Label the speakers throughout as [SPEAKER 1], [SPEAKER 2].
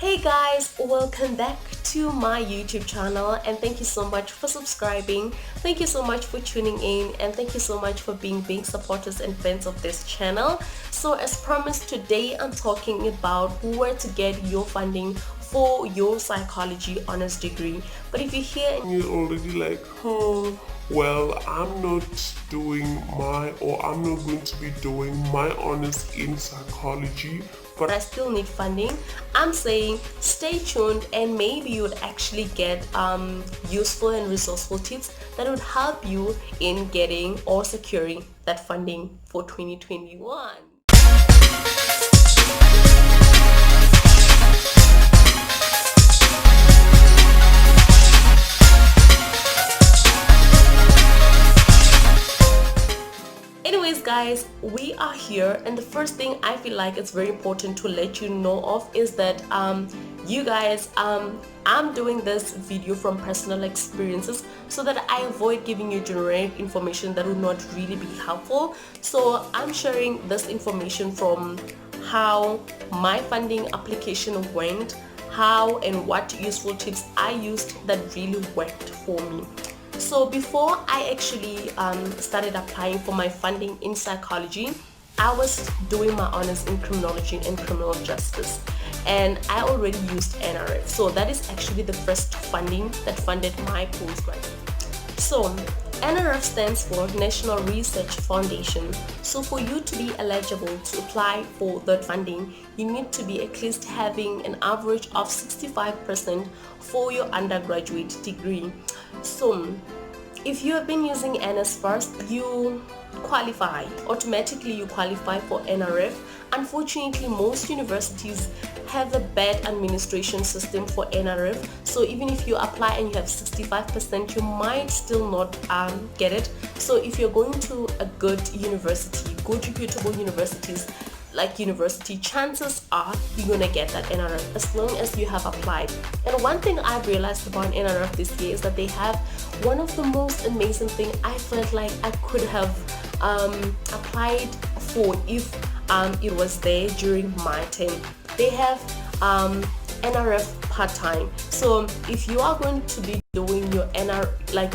[SPEAKER 1] Hey guys, welcome back to my YouTube channel and thank you so much for subscribing. Thank you so much for tuning in and thank you so much for being supporters and fans of this channel. So as promised, today I'm talking about where to get your funding for your psychology honors degree. But if you're here and
[SPEAKER 2] You're already like, well, I'm not going to be doing my honors in psychology,
[SPEAKER 1] but I still need funding, I'm saying stay tuned and maybe you would actually get useful and resourceful tips that would help you in getting or securing that funding for 2021. Anyways guys, we are here and the first thing I feel like it's very important to let you know of is that you guys, I'm doing this video from personal experiences so that I avoid giving you generic information that will not really be helpful. So I'm sharing this information from how my funding application went, how and what useful tips I used that really worked for me. So before I actually started applying for my funding in psychology, I was doing my honors in criminology and criminal justice, and I already used NRF. So that is actually the first funding that funded my postgraduate. So NRF stands for National Research Foundation. So for you to be eligible to apply for that funding, you need to be at least having an average of 65% for your undergraduate degree. So if you have been using NS first, you qualify. Automatically you qualify for NRF. Unfortunately, most universities have a bad administration system for NRF. So even if you apply and you have 65%, you might still not get it. So if you're going to a good university, good reputable universities, like university, chances are you're gonna get that NRF as long as you have applied. And one thing I've realized about NRF this year is that they have one of the most amazing thing I felt like I could have applied for if it was there during my time. They have NRF part-time. So if you are going to be doing your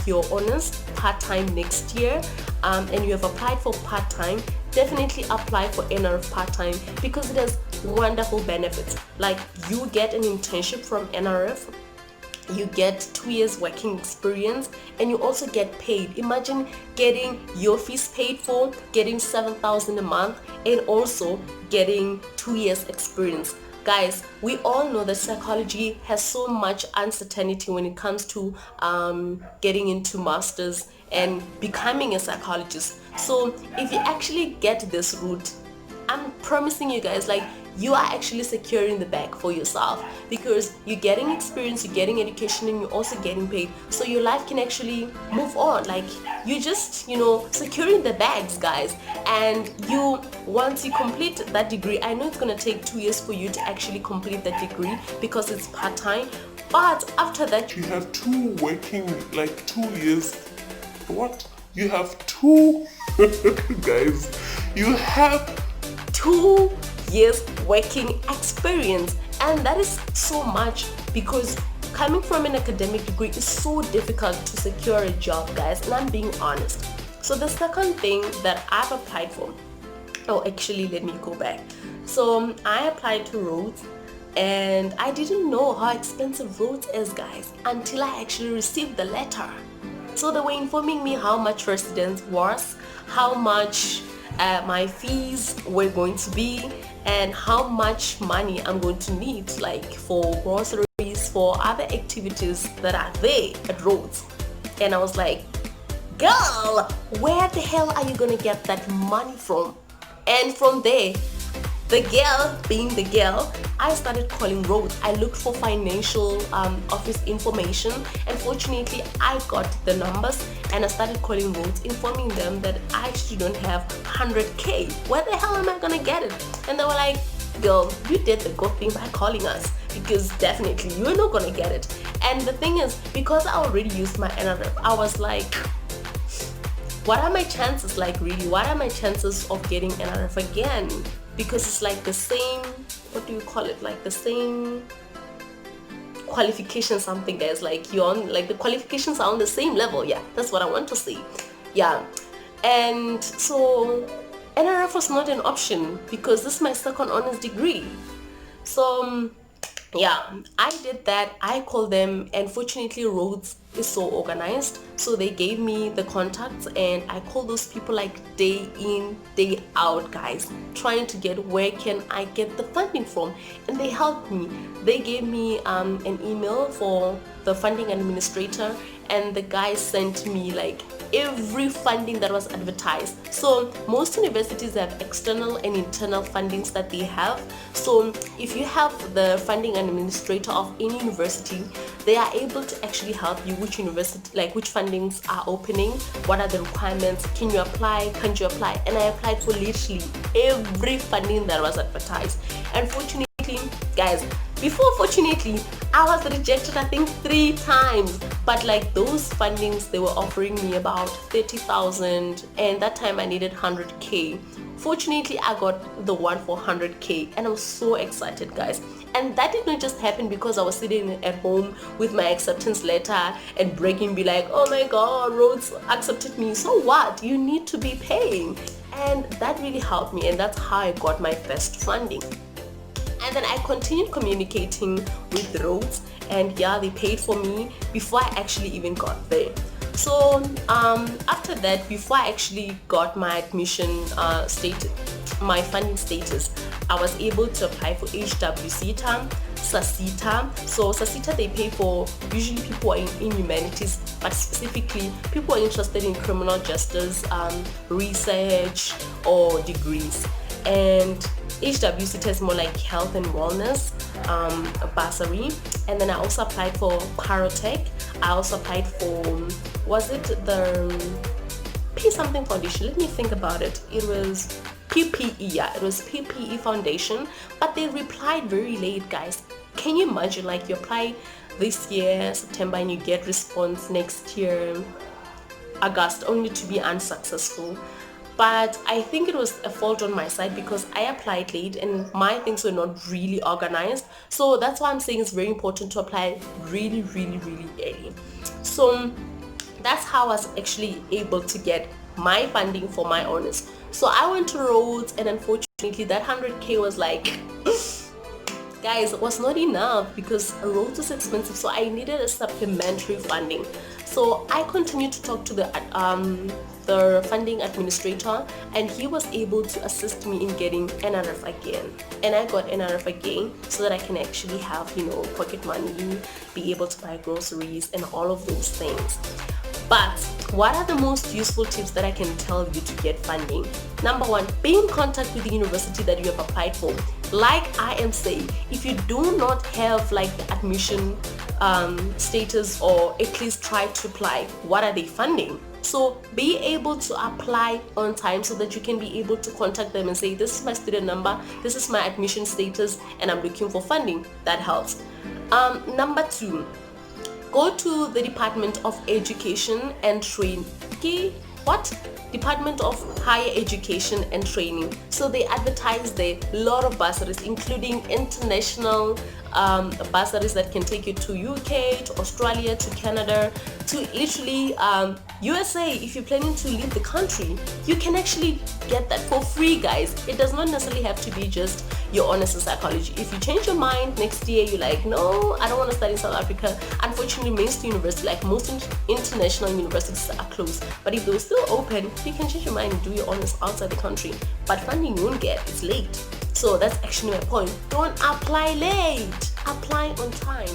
[SPEAKER 1] your honors part-time next year and you have applied for part-time, definitely apply for NRF part-time because it has wonderful benefits. Like you get an internship from NRF, you get 2 years working experience, and you also get paid. Imagine getting your fees paid for, getting 7,000 a month, and also getting 2 years experience. Guys, we all know that psychology has so much uncertainty when it comes to getting into masters and becoming a psychologist. So if you actually get this route, I'm promising you guys, like, you are actually securing the bag for yourself because you're getting experience, you're getting education, and you're also getting paid. So your life can actually move on. Like, you're just, securing the bags, guys. And once you complete that degree, I know it's going to take 2 years for you to actually complete that degree because it's part-time. But after that,
[SPEAKER 2] you have 2 years. What? You have 2, guys, you have
[SPEAKER 1] 2 years working experience, and that is so much because coming from an academic degree is so difficult to secure a job, guys, and I'm being honest. So the second thing that I've applied for, actually let me go back. So I applied to Rhodes and I didn't know how expensive Rhodes is, guys, until I actually received the letter. So they were informing me how much residence was, how much my fees were going to be, and how much money I'm going to need, like for groceries, for other activities that are there at Rhodes. And I was like, girl, where the hell are you gonna get that money from? And from there, the girl being the girl, I started calling Rhodes. I looked for financial office information, and fortunately I got the numbers and I started calling Rhodes, informing them that I actually don't have 100k. Where the hell am I gonna get it? And they were like, girl, you did the good thing by calling us because definitely you're not gonna get it. And the thing is, because I already used my NRF, I was like, what are my chances, like really? What are my chances of getting NRF again? Because it's like the same what do you call it, like the same qualification something, guys, like you're on, like the qualifications are on the same level. Yeah, that's what I want to say. Yeah. And so NRF was not an option because this is my second honors degree. So yeah, I did that. I called them, and fortunately Rhodes is so organized, so they gave me the contacts, and I called those people like day in day out, guys, trying to get where can I get the funding from, and they helped me. They gave me an email for the funding administrator, and the guy sent me like every funding that was advertised. So most universities have external and internal fundings that they have. So if you have the funding administrator of any university, they are able to actually help you which university, like which fundings are opening, what are the requirements, can you apply, can't you apply. And I applied for literally every funding that was advertised. And fortunately, guys, before fortunately I was rejected I think 3 times, but like those fundings, they were offering me about 30,000, and that time I needed 100k. Fortunately I got the one for 100k, and I was so excited, guys. And that did not just happen because I was sitting at home with my acceptance letter and breaking, be like, oh my god, Rhodes accepted me, so what, you need to be paying. And that really helped me, and that's how I got my first funding. And then I continued communicating with Rhodes, and yeah, they paid for me before I actually even got there. So after that, before I actually got my admission status, my funding status, I was able to apply for HWCTA, SACITA. So SACITA, they pay for usually people who are in humanities, but specifically people who are interested in criminal justice, research or degrees. And HWCT is more like health and wellness bursary. And then I also applied for Parotech. I also applied for, was it the P something foundation? Let me think about it. It was PPE, yeah, it was PPE foundation, but they replied very late, guys. Can you imagine, like you apply this year September and you get response next year August, only to be unsuccessful? But I think it was a fault on my side because I applied late and my things were not really organized. So that's why I'm saying it's very important to apply really early. So that's how I was actually able to get my funding for my honors. So I went to Rhodes, and unfortunately that 100k was like, guys, it was not enough because Rhodes is expensive, so I needed a supplementary funding. So I continued to talk to the funding administrator, and he was able to assist me in getting NRF again. And I got NRF again so that I can actually have, you know, pocket money, be able to buy groceries and all of those things. But what are the most useful tips that I can tell you to get funding? Number one, be in contact with the university that you have applied for. Like I am saying, if you do not have like the admission status, or at least try to apply, what are they funding? So be able to apply on time so that you can be able to contact them and say, this is my student number, this is my admission status, and I'm looking for funding. That helps. Number two, go to the Department of Education and Training. What? Department of Higher Education and Training. So they advertise there a lot of bursaries, including international bursaries that can take you to UK, to Australia, to Canada, to literally USA. If you're planning to leave the country, you can actually get that for free, guys. It does not necessarily have to be just your honors in psychology. If you change your mind next year, you're like, no, I don't want to study in South Africa. Unfortunately, mainstream university, like most international universities, are closed. But if they were still open, you can change your mind and do your honors outside the country. But funding you won't get, it's late. So that's actually my point. Don't apply late, apply on time.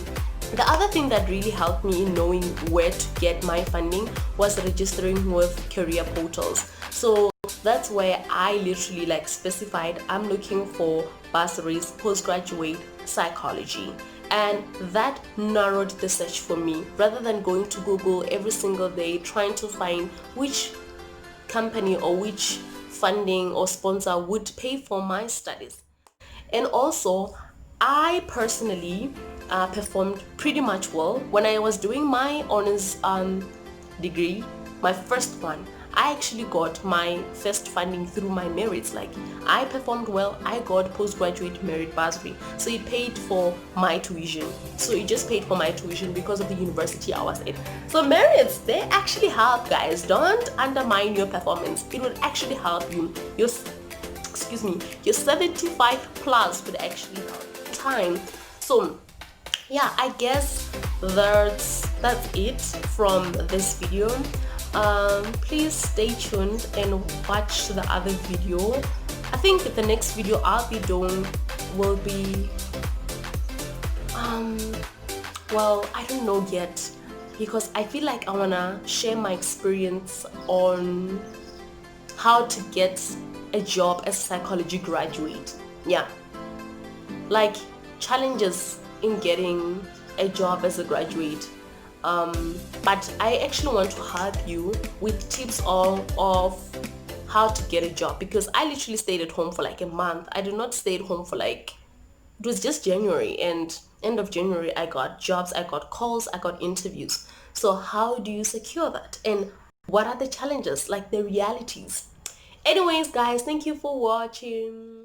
[SPEAKER 1] The other thing that really helped me in knowing where to get my funding was registering with career portals. So that's where I literally like specified I'm looking for bursaries, postgraduate psychology, and that narrowed the search for me, rather than going to Google every single day trying to find which company or which funding or sponsor would pay for my studies. And also, I personally performed pretty much well when I was doing my honors degree, my first one. I actually got my first funding through my merits. Like, I performed well, I got postgraduate merit bursary, so it paid for my tuition. So it just paid for my tuition because of the university I was in. So merits, they actually help, guys. Don't undermine your performance. It would actually help you. Your 75 plus would actually help time. So yeah, I guess that's it from this video. Please stay tuned and watch the other video. I think the next video I'll be doing will be well, I don't know yet, because I feel like I wanna share my experience on how to get a job as a psychology graduate. Yeah, like challenges in getting a job as a graduate. But I actually want to help you with tips of how to get a job, because I literally stayed at home for like a month. I did not stay at home for like, it was just January, and end of January I got jobs, I got calls, I got interviews. So how do you secure that, and what are the challenges, like the realities? Anyways, guys, thank you for watching.